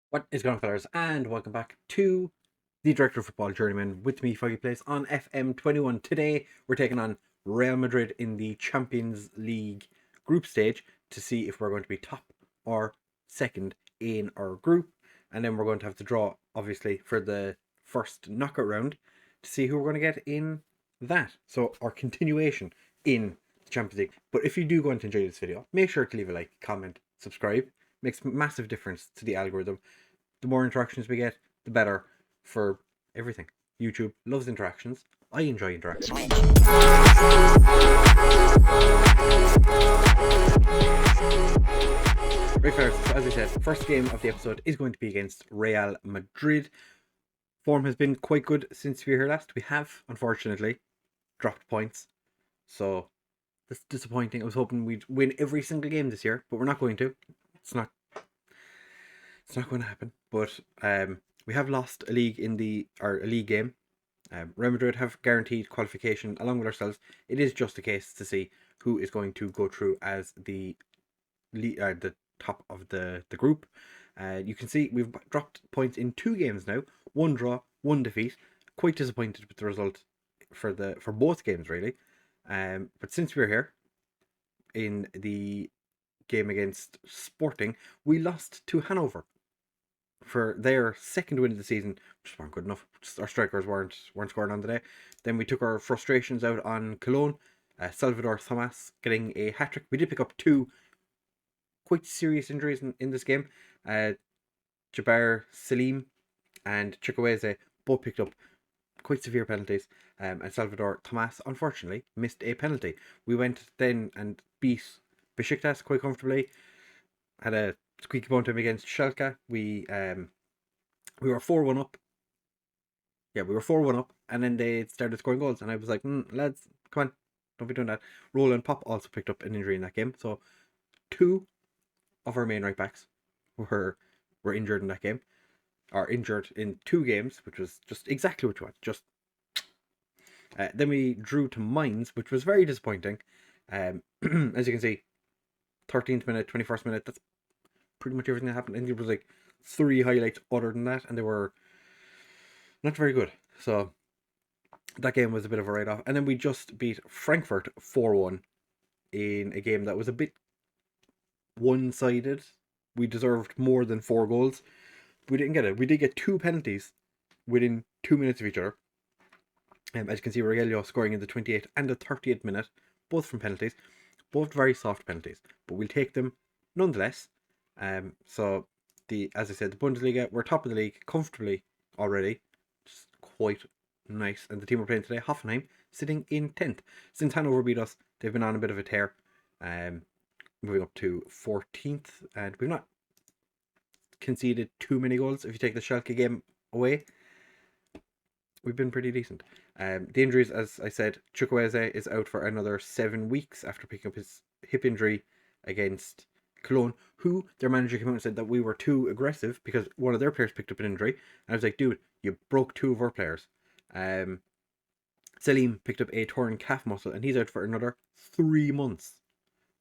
What is going on, fellas? And welcome back to the Director of Football Journeyman with me, FoggyPlays, on FM21. Today, we're taking on Real Madrid in the Champions League group stage to see if we're going to be top or second in our group. And then we're going to have to draw, obviously, for the first knockout round to see who we're going to get in that. So, our continuation in the Champions League. But if you do go on to enjoy this video, make sure to leave a like, comment, subscribe. Makes massive difference to the algorithm. The more interactions we get, the better for everything. YouTube loves interactions. I enjoy interactions. Right, fellas, so as I said, first game of the episode is going to be against Real Madrid. Form has been quite good since we were here last. We have, unfortunately, dropped points. So that's disappointing. I was hoping we'd win every single game this year, but we're not going to. It's not going to happen. But we have lost a league a league game. Real Madrid have guaranteed qualification along with ourselves. It is just a case to see who is going to go through as the top of the group. You can see we've dropped points in 2 games now. 1 draw, 1 defeat. Quite disappointed with the result for both games, really. But since we're here in the game against Sporting, we lost to Hanover for their second win of the season, which weren't good enough. Just our strikers weren't scoring on the day. Then we took our frustrations out on Cologne. Salvador Thomas getting a hat trick. We did pick up 2 quite serious injuries in this game. Jabar Salim and Chukwueze both picked up quite severe penalties. And Salvador Thomas, unfortunately, missed a penalty. We went then and beat Besiktas quite comfortably. Had a squeaky bum time against Schalke. We were 4-1 up. Yeah, we were 4-1 up, and then they started scoring goals, and I was like, lads, come on, don't be doing that. Roland Pop also picked up an injury in that game, so 2 of our main right backs were injured in that game, or injured in 2 games, which was just exactly what you want. Then we drew to Mainz, which was very disappointing. As you can see, 13th minute, 21st minute, that's pretty much everything that happened. And there was like 3 highlights other than that, and they were not very good. So that game was a bit of a write-off. And then we just beat Frankfurt 4-1 in a game that was a bit one-sided. We deserved more than 4 goals. We didn't get it. We did get 2 penalties within 2 minutes of each other. As you can see, Rogelio scoring in the 28th and the 30th minute, both from penalties. Both very soft penalties, but we'll take them nonetheless. So as I said, the Bundesliga, we're top of the league comfortably already. Just quite nice. And the team we're playing today, Hoffenheim, sitting in 10th. Since Hanover beat us, they've been on a bit of a tear. Moving up to 14th, and we've not conceded too many goals. If you take the Schalke game away, we've been pretty decent. The injuries, as I said, Chukwueze is out for another 7 weeks after picking up his hip injury against Cologne, who their manager came out and said that we were too aggressive because one of their players picked up an injury. And I was like, dude, you broke 2 of our players. Salim picked up a torn calf muscle and he's out for another 3 months.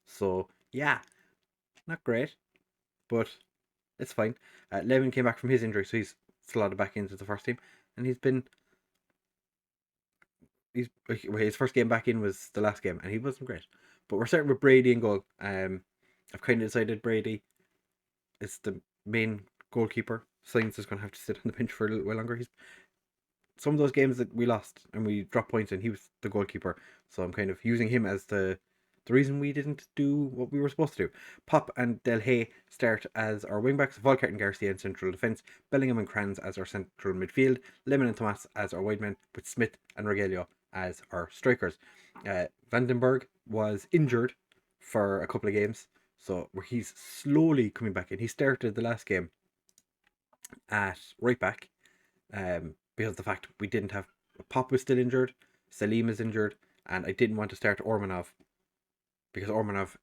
So, yeah, not great, but it's fine. Levin came back from his injury, so he's slotted back into the first team. And his first game back in was the last game, and he wasn't great. But we're starting with Brady in goal. I've kind of decided Brady is the main goalkeeper. Sainz is going to have to sit on the bench for a little while longer. Some of those games that we lost and we dropped points in, he was the goalkeeper. So I'm kind of using him as the reason we didn't do what we were supposed to do. Pop and Del Hay start as our wingbacks, Volkart and Garcia in central defence, Bellingham and Kranz as our central midfield, Lemon and Thomas as our wide men, with Smith and Rogelio as our strikers. Vandenberg was injured for a couple of games, so he's slowly coming back in. He started the last game at right back because of the fact we didn't have Pop was still injured, Salim is injured, and I didn't want to start Ormanov because Ormanov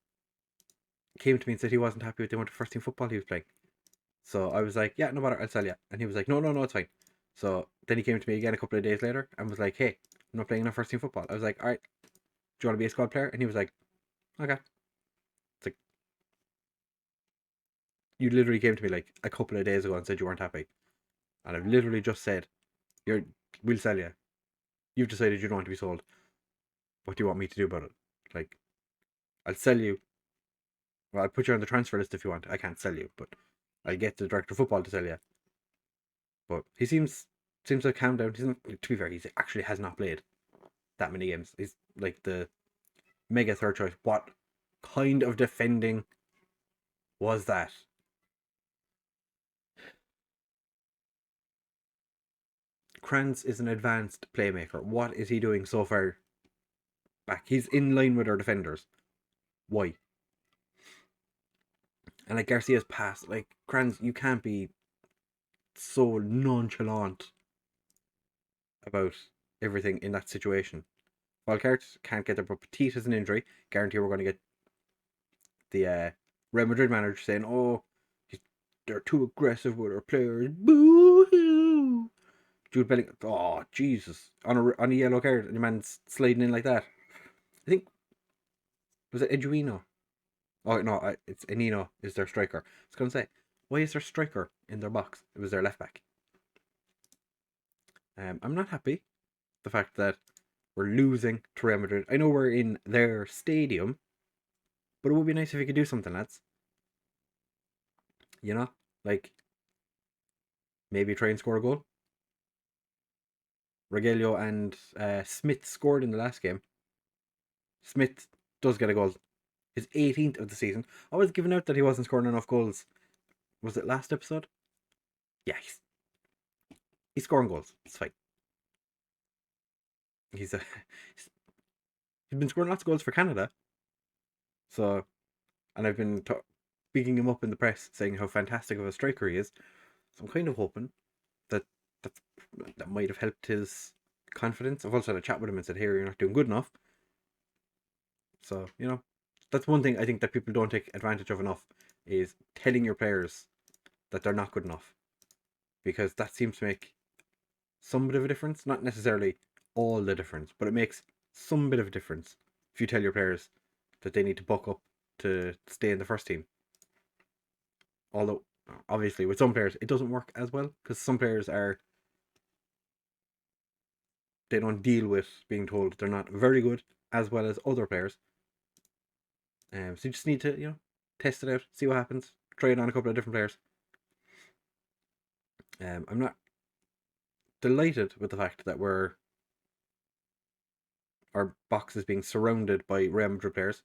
came to me and said he wasn't happy with the amount of first team football he was playing. So I was like, yeah, no matter, I'll sell you. And he was like, no, it's fine. So then he came to me again a couple of days later and was like, hey, I'm not playing enough first team football. I was like, all right, do you want to be a squad player? And he was like, okay. It's like, You literally came to me like a couple of days ago and said you weren't happy. And I've literally just said, we'll sell you. You've decided you don't want to be sold. What do you want me to do about it? Like, I'll sell you. Well, I'll put you on the transfer list if you want. I can't sell you, but I'll get the director of football to sell you. But he seems to calm down. He's not, to be fair, he actually has not played that many games. He's like the mega third choice. What kind of defending was that? Kranz is an advanced playmaker. What is he doing so far back? He's in line with our defenders. Why? And like Garcia's pass, like Kranz, you can't be so nonchalant about everything in that situation. Valkart can't get there, but Petit has an injury. Guarantee we're going to get the Real Madrid manager saying, "Oh, they're too aggressive with our players." Boo hoo! Jude Bellingham. Oh Jesus! On a yellow card, and the man's sliding in like that. I think was it Eduino? Oh no, it's Enino is their striker. I was gonna say, why is their striker in their box? It was their left back. I'm not happy the fact that we're losing to Real Madrid. I know we're in their stadium, but it would be nice if we could do something, lads. You know, like maybe try and score a goal. Regelio and Smith scored in the last game. Smith does get a goal. His 18th of the season. I was giving out that he wasn't scoring enough goals. Was it last episode? Yeah, he's scoring goals. It's fine. He's been scoring lots of goals for Canada. So, and I've been bigging him up in the press, saying how fantastic of a striker he is. So I'm kind of hoping that that might have helped his confidence. I've also had a chat with him and said, "Hey, you're not doing good enough." So that's one thing I think that people don't take advantage of enough is telling your players that they're not good enough, because that seems to make some bit of a difference. Not necessarily all the difference, but it makes some bit of a difference if you tell your players that they need to buck up to stay in the first team. Although, obviously, with some players, it doesn't work as well, because some players they don't deal with being told they're not very good as well as other players. So you just need to, test it out, see what happens, try it on a couple of different players. I'm not delighted with the fact that our box is being surrounded by Real Madrid players.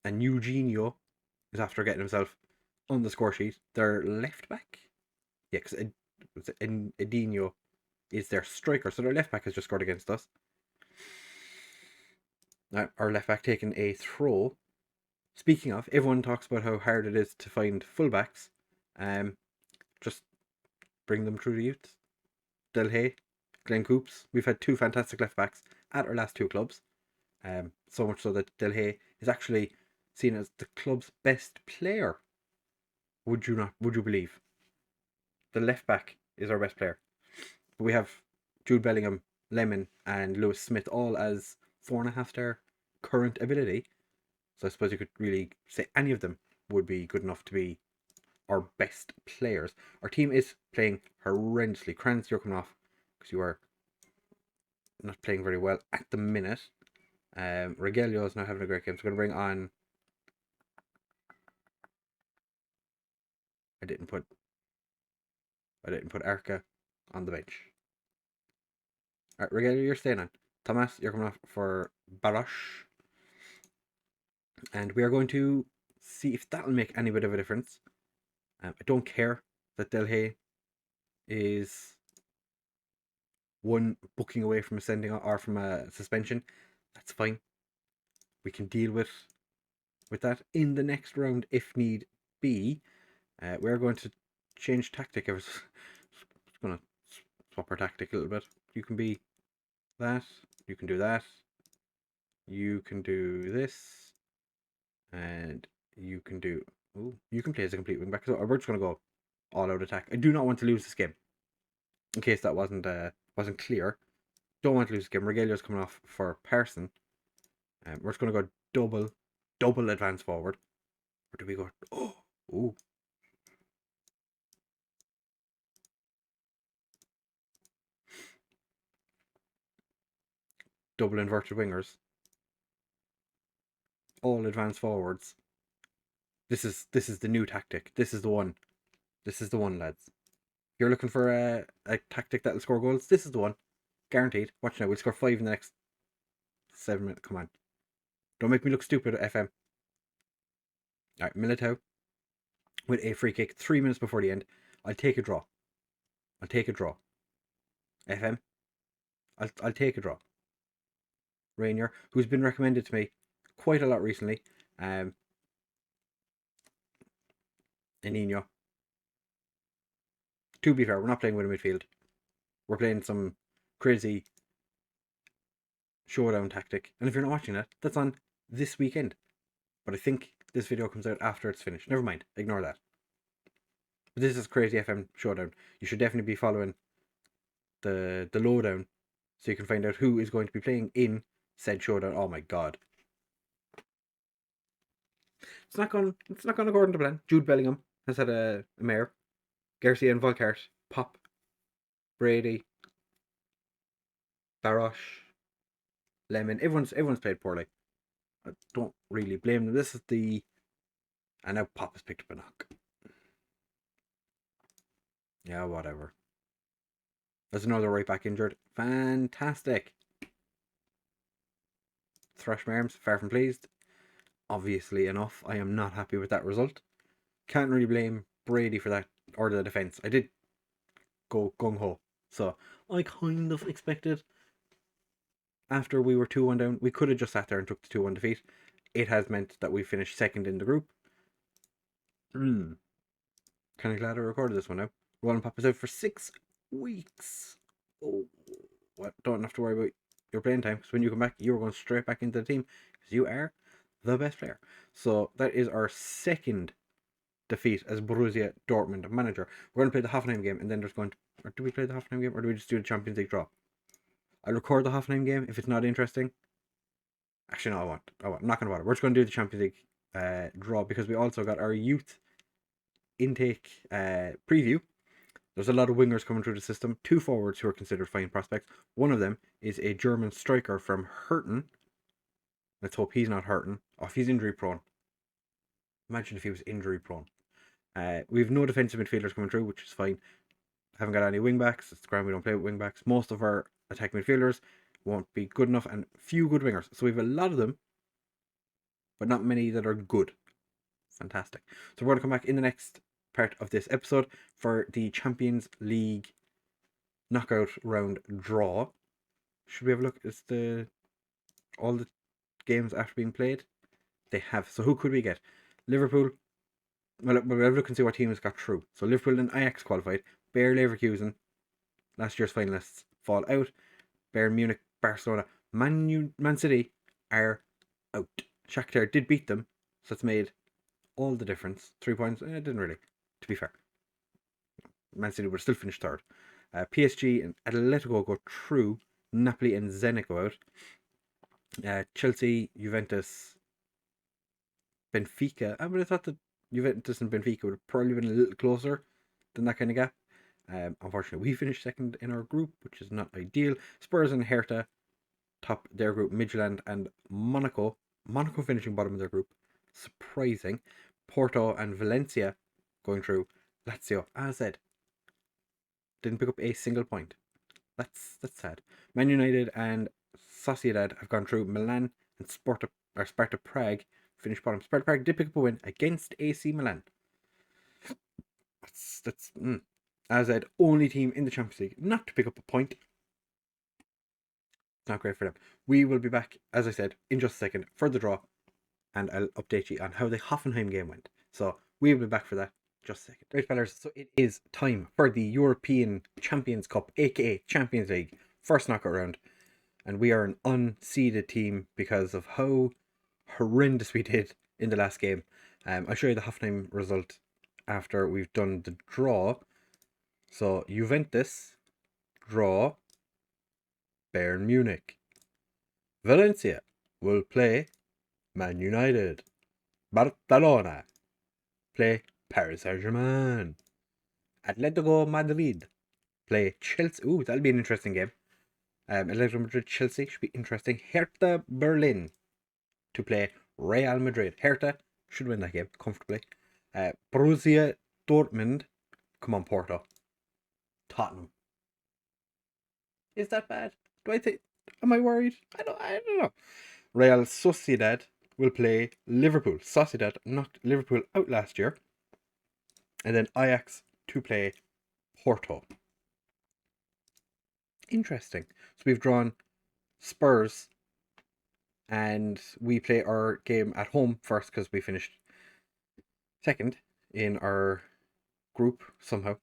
And Eugenio is after getting himself on the score sheet. Their left back? Yeah, because Edinho is their striker. So their left back has just scored against us. Now, our left back taking a throw. Speaking of, everyone talks about how hard it is to find fullbacks. Just bring them through the youth. Del Hay, Glenn Coops. We've had two fantastic left backs at our last two clubs. So much so that Del Hay is actually seen as the club's best player. Would you believe? The left back is our best player. But we have Jude Bellingham, Lemon, and Lewis Smith all as 4.5-star current ability. So I suppose you could really say any of them would be good enough to be our best players. Our team is playing horrendously. Kranz, you're coming off because you are not playing very well at the minute. Regelio is not having a great game. So I'm going to bring on. I didn't put Arca on the bench. Alright, Regelio, you're staying on. Thomas, you're coming off for Barosh. And we are going to see if that'll make any bit of a difference. I don't care that Del Hay is one booking away from a sending or from a suspension. That's fine. We can deal with that in the next round if need be. We're going to change tactic. I was just going to swap our tactic a little bit. You can be that. You can do that. You can do this. And you can do... Ooh, you can play as a complete wing back. So we're just going to go all out attack. I do not want to lose this game. In case that wasn't clear. Don't want to lose this game. Regelio's coming off for Person. We're just going to go double advance forward. Or do we go? Oh, ooh. Double inverted wingers. All advanced forwards. This is the new tactic. This is the one. This is the one, lads. If you're looking for a tactic that'll score goals, this is the one. Guaranteed. Watch now. We'll score 5 in the next 7 minutes. Come on. Don't make me look stupid at FM. Alright, Militao with a free kick 3 minutes before the end. I'll take a draw. I'll take a draw. FM. I'll take a draw. Rainier, who's been recommended to me quite a lot recently. Nino. To be fair, we're not playing with a midfield. We're playing some crazy showdown tactic. And if you're not watching that, that's on this weekend. But I think this video comes out after it's finished. Never mind. Ignore that. But this is crazy FM showdown. You should definitely be following the lowdown so you can find out who is going to be playing in said showdown. Oh my god. It's not gone according to plan. Jude Bellingham has had a mare. Garcia and Volkart, Pop, Brady, Barosh, Lemon. Everyone's played poorly. I don't really blame them. This is the... And now Pop has picked up a knock. Yeah, whatever. There's another right back injured. Fantastic. Thrush Marms, far from pleased. Obviously enough, I am not happy with that result. Can't really blame Brady for that, or the defence. I did go gung-ho. So, I kind of expected, after we were 2-1 down, we could have just sat there and took the 2-1 defeat. It has meant that we finished second in the group. Kind of glad I recorded this one now. Roland Pop is out for 6 weeks. Oh, what? Don't have to worry about your playing time, because when you come back, you're going straight back into the team, because you are the best player. So that is our second defeat as Borussia Dortmund manager. We're going to play the Hoffenheim game, and then there's going to... Or do we play the Hoffenheim game, or do we just do the Champions League draw? I'll record the Hoffenheim game if it's not interesting. Actually, no, I won't. I'm not going to bother. We're just going to do the Champions League draw, because we also got our youth intake preview. There's a lot of wingers coming through the system. 2 forwards who are considered fine prospects. One of them is a German striker from Herten. Let's hope he's not hurting. Oh, if he's injury prone. Imagine if he was injury prone. We have no defensive midfielders coming through, which is fine. Haven't got any wing backs. It's grand we don't play with wing backs. Most of our attack midfielders won't be good enough, and few good wingers. So we have a lot of them, but not many that are good. Fantastic. So we're going to come back in the next part of this episode for the Champions League knockout round draw. Should we have a look? Is all the games after being played? They have. So who could we get? Liverpool. Well, we'll have a look and see what teams got through. So Liverpool and Ajax qualified. Bayer Leverkusen, last year's finalists, fall out. Bayern Munich, Barcelona, Man City are out. Shakhtar did beat them, so it's made all the difference. 3 points, it didn't really, to be fair. Man City would still finish third. PSG and Atletico go through. Napoli and Zenit go out. Chelsea, Juventus, Benfica. I would have thought that Juventus and Benfica would have probably been a little closer than that kind of gap. Unfortunately, we finished second in our group, which is not ideal. Spurs and Hertha top their group. Midtjylland and Monaco. Monaco finishing bottom of their group. Surprising. Porto and Valencia going through. Lazio, as I said, didn't pick up a single point. That's sad. Man United and Sociedad have gone through. Milan and Sparta Prague finished bottom. Sparta Prague did pick up a win against AC Milan. That's as I said, only team in the Champions League not to pick up a point. It's not great for them. We will be back, as I said, in just a second for the draw, and I'll update you on how the Hoffenheim game went. So we will be back for that just a second. Right, fellas, so it is time for the European Champions Cup, aka Champions League, first knockout round. And we are an unseeded team because of how horrendous we did in the last game. I'll show you the Hoffenheim result after we've done the draw. So Juventus draw Bayern Munich. Valencia will play Man United. Barcelona play Paris Saint-Germain. Atletico Madrid play Chelsea. Ooh, that'll be an interesting game. Atletico Madrid Chelsea should be interesting. Hertha Berlin to play Real Madrid. Hertha should win that game comfortably. Borussia Dortmund. Come on, Porto. Tottenham. Is that bad? Do I think? Am I worried? I don't know. Real Sociedad will play Liverpool. Sociedad knocked Liverpool out last year. And then Ajax to play Porto. Interesting. So we've drawn Spurs, and we play our game at home first because we finished second in our group somehow.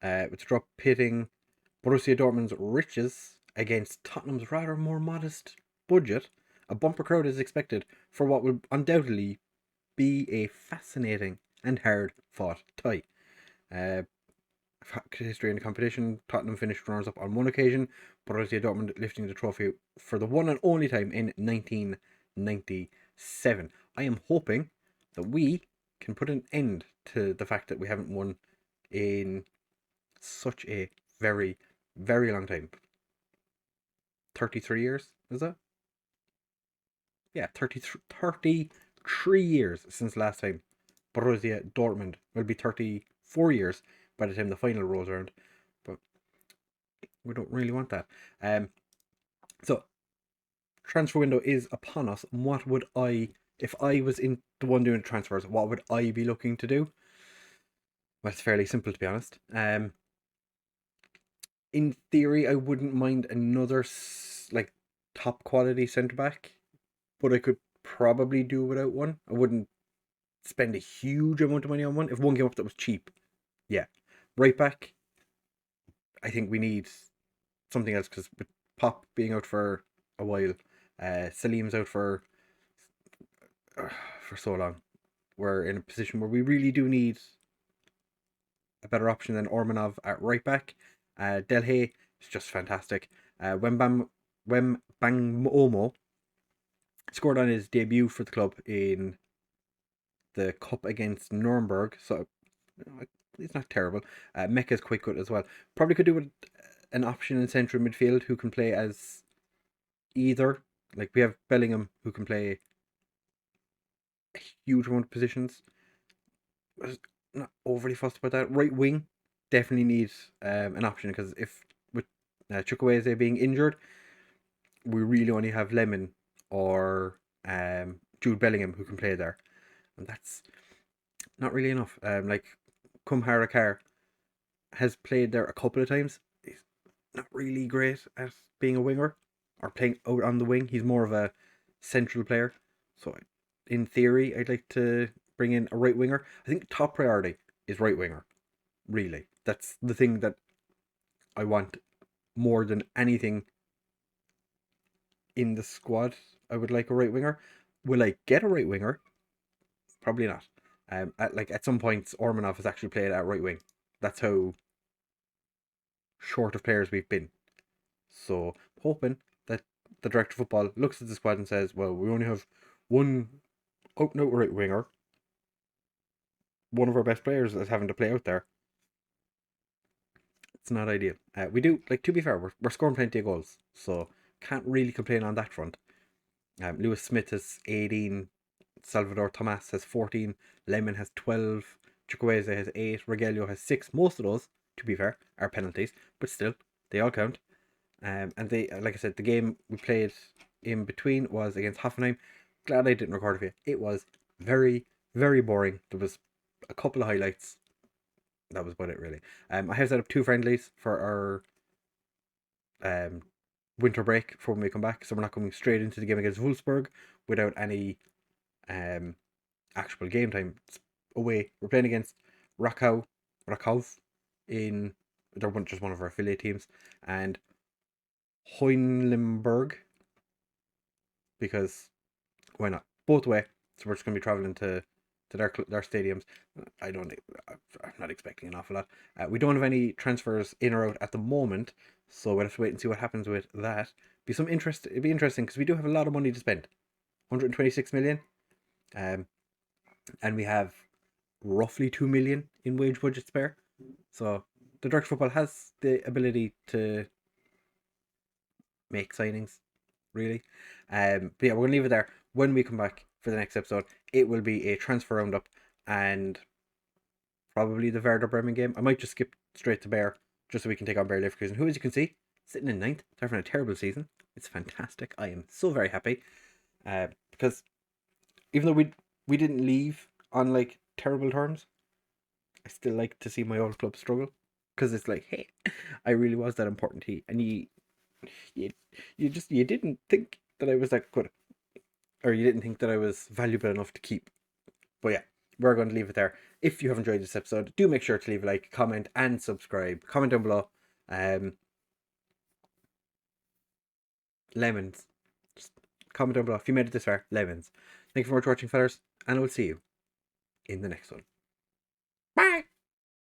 With drop pitting Borussia Dortmund's riches against Tottenham's rather more modest budget. A bumper crowd is expected for what will undoubtedly be a fascinating and hard-fought tie. History in the competition, Tottenham finished runners-up on one occasion, Borussia Dortmund lifting the trophy for the one and only time in 1997. I am hoping that we can put an end to the fact that we haven't won in such a very, very long time. 33 years, is that? Yeah, 33 years since last time. Borussia Dortmund will be 34 years by the time the final rolls around, but we don't really want that. So transfer window is upon us. What would if I was in the one doing transfers, what would I be looking to do? Well, it's fairly simple, to be honest. In theory, I wouldn't mind another like top quality centre back, but I could probably do without one. I wouldn't spend a huge amount of money on one. If one came up that was cheap, yeah. Right back, I think we need something else because with Pop being out for a while, Salim's out for so long. We're in a position where we really do need a better option than Ormanov at right back. Delhay is just fantastic. Wembangmomo scored on his debut for the club in the cup against Nuremberg, so it's not terrible. Mecca is quite good as well. Probably could do with an option in central midfield who can play as either. Like we have Bellingham who can play a huge amount of positions. Not overly fussed about that. Right wing definitely needs an option because if with Chukwueze being injured, we really only have Lemon or Jude Bellingham who can play there, and that's not really enough. Like Kumhara Kar has played there a couple of times. He's not really great at being a winger or playing out on the wing. He's more of a central player. So in theory, I'd like to bring in a right winger. I think top priority is right winger. Really, that's the thing that I want more than anything in the squad. I would like a right winger. Will I get a right winger? Probably not. At some points, Ormanov has actually played at right wing. That's how short of players we've been. So hoping that the director of football looks at the squad and says, well, we only have one out and out right winger. One of our best players is having to play out there. It's not ideal. We do, to be fair, we're scoring plenty of goals, so can't really complain on that front. Lewis Smith has 18, Salvador Tomas has 14, Lemon has 12, Chukwueze has 8, Regelio has 6. Most of those, to be fair, are penalties, but still, they all count. And they, like I said, the game we played in between was against Hoffenheim. Glad I didn't record it for you. It was very, very boring. There was a couple of highlights. That was about it, really. I have set up 2 friendlies for our winter break before we come back, so we're not coming straight into the game against Wolfsburg without any actual game time. It's away. We're playing against Rakov in, they're just one of our affiliate teams, and Hohenlimberg, because why not? Both way. So we're just going to be traveling to their stadiums. I'm not expecting an awful lot. We don't have any transfers in or out at the moment, so we'll have to wait and see what happens with that. It'd be interesting because we do have a lot of money to spend. 126 million. And we have roughly 2 million in wage budget spare. So the director of football has the ability to make signings, really. But yeah, we're gonna leave it there. When we come back for the next episode, it will be a transfer roundup and probably the Werder Bremen game. I might just skip straight to Bayer just so we can take on Bayer Leverkusen, who, as you can see, sitting in ninth. They're having a terrible season. It's fantastic. I am so very happy because even though we didn't leave on like terrible terms, I still like to see my old club struggle because it's like, hey, I really was that important to you, and you didn't think that I was that good, or you didn't think that I was valuable enough to keep. But yeah, we're going to leave it there. If you have enjoyed this episode, do make sure to leave a like, comment, and subscribe. Comment down below. Lemons. Just comment down below if you made it this far. Lemons. Thank you for watching, fellas, and I will see you in the next one. Bye!